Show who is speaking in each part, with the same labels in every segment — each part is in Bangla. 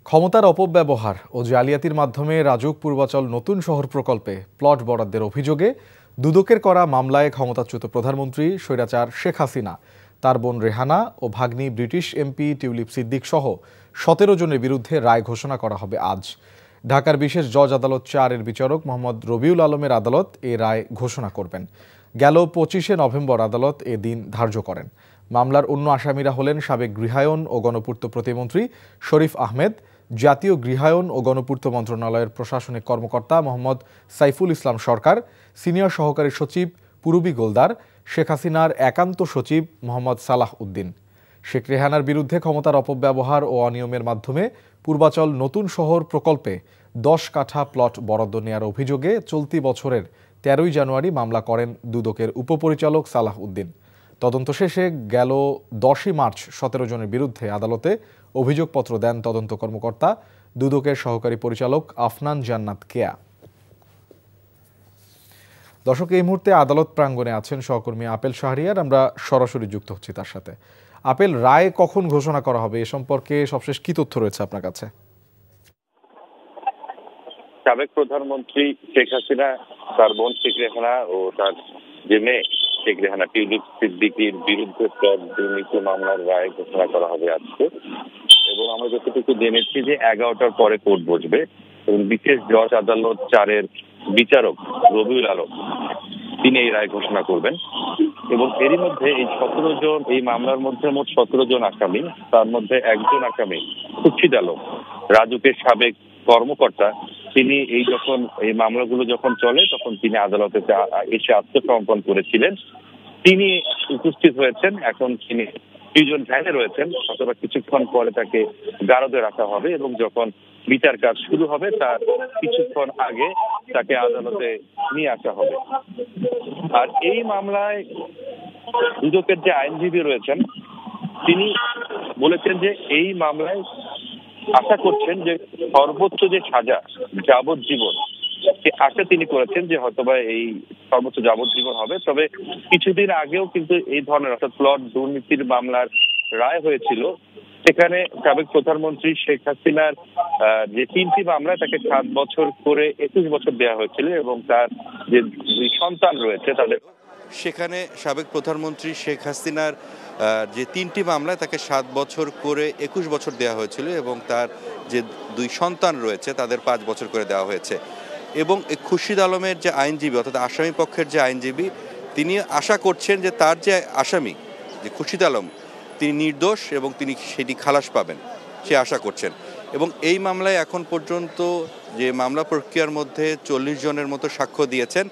Speaker 1: ক্ষমতার অপব্যবহার ও জালিয়াতির মাধ্যমে রাজুক পূর্বাচল নতুন শহর প্রকল্পে প্লট বরাদ্দের অভিযোগে দুদকের করা মামলায় ক্ষমতাচ্যুত প্রধানমন্ত্রী স্বৈরাচার শেখ হাসিনা, তার বোন রেহানা ও ভাগ্নি ব্রিটিশ এমপি টিউলিপ সিদ্দিক সহ ১৭ জনের বিরুদ্ধে রায় ঘোষণা করা হবে আজ। ঢাকার বিশেষ জজ আদালত ৪-এর বিচারক মোহাম্মদ রবিউল আলমের আদালত এ রায় ঘোষণা করবেন। গেল ২৫শে নভেম্বর আদালত এ দিন ধার্য করেন। মামলার অন্য আসামিরা হলেন সাবেক গৃহায়ন ও গণপূর্ত প্রতিমন্ত্রী শরীফ আহমেদ, জাতীয় গৃহায়ন ও গণপূর্ত মন্ত্রণালয়ের প্রশাসনিক কর্মকর্তা মোহাম্মদ সাইফুল ইসলাম সরকার, সিনিয়র সহকারী সচিব পুরবী গোলদার, শেখ হাসিনার একান্ত সচিব মোহাম্মদ সালাহ উদ্দিন। শেখ রেহানার বিরুদ্ধে ক্ষমতার অপব্যবহার ও অনিয়মের মাধ্যমে পূর্বাচল নতুন শহর প্রকল্পে ১০ কাঠা প্লট বরাদ্দ নেওয়ার অভিযোগে চলতি বছরের ১৩ই জানুয়ারি মামলা করেন দুদকের উপপরিচালক সালাহ উদ্দিন। তদন্ত শেষে গেল ১০ই মার্চ ১৭ জনের বিরুদ্ধে আদালতে অভিযোগপত্র দেন তদন্ত কর্মকর্তা দুদকের সহকারী পরিচালক আফনান জান্নাত কেয়া। দর্শক, এই মুহূর্তে আদালত প্রাঙ্গণে আছেন সহকর্মী আপেল শাহরিয়ার। আমরা সরাসরি যুক্ত হচ্ছি তার সাথে। আপেল, রায় কখন ঘোষণা করা হবে এ সম্পর্কে সবশেষ কি তথ্য রয়েছে আপনার কাছে?
Speaker 2: সাবেক প্রধানমন্ত্রী শেখ হাসিনা, তার বোন শেখ রেহানা ও তার যে মেয়ে শেখ রেহানা টিউলিপ সিদ্দিকির বিরুদ্ধে দুর্নীতি মামলার রায় ঘোষণা করা হবে আজকে। এবং আমরা যতটুকু জেনেছি যে ১১টার পরে কোর্ট বসবে এবং বিশেষ জজ আদালত ৪-এর বিচারক রবিউল আলম তিনি এই রায় ঘোষণা করবেন। এবং এরই মধ্যে এই ১৭ জন, এই মামলার মধ্যে মোট ১৭ জন আসামি, তার মধ্যে একজন আসামি খুরশিদ আলম, রাজুকের সাবেক কর্মকর্তা, তিনি এই মামলাগুলো যখন চলে তখন তিনি আদালতে এসে আত্মসমর্পণ করেছিলেন। তিনি উপস্থিত হয়েছেন। এখন তিনি দুইজন ভ্যানে রয়েছেন। অথবা কিছুক্ষণ পরে তাকে গারদে রাখা হবে এবং যখন বিচার কাজ শুরু হবে তার কিছুক্ষণ আগে তাকে আদালতে নিয়ে আসা হবে। আর এই মামলায় দুদকের যে আইনজীবী রয়েছেন তিনি বলেছেন যে এই মামলায় আশা করছেন যে সর্বোচ্চ যে সাজা যাবজ্জীবন, সে আশা তিনি করেছেন যে হয়তোবা এই সর্বোচ্চ যাবজ্জীবন হবে। তবে কিছুদিন আগেও কিন্তু এই ধরনের অর্থাৎ প্লট দুর্নীতির মামলার রায় হয়েছিল। সেখানে সাবেক প্রধানমন্ত্রী শেখ হাসিনার যে ৩টি মামলায় তাকে ৭ বছর করে ২১ বছর দেওয়া হয়েছিল এবং তার যে ২ সন্তান রয়েছে তাদের,
Speaker 3: সেখানে সাবেক প্রধানমন্ত্রী শেখ হাসিনার যে ৩টি মামলায় তাকে ৭ বছর করে ২১ বছর দেওয়া হয়েছিল এবং তার যে ২ সন্তান রয়েছে তাদের ৫ বছর করে দেওয়া হয়েছে। এবং এই খুরশিদ আলমের যে আইনজীবী অর্থাৎ আসামি পক্ষের যে আইনজীবী, তিনি আশা করছেন যে তার যে আসামি যে খুরশিদ আলম তিনি নির্দোষ এবং তিনি সেটি খালাস পাবেন, সে আশা করছেন। এবং এই মামলায় এখন পর্যন্ত যে মামলা প্রক্রিয়ার মধ্যে ৪০ জনের মতো সাক্ষ্য দিয়েছেন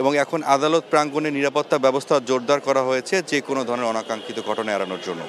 Speaker 3: এবং এখন আদালত প্রাঙ্গণে নিরাপত্তা ব্যবস্থা জোরদার করা হয়েছে যে কোনো ধরনের অনাকাঙ্ক্ষিত ঘটনা এড়ানোর জন্য।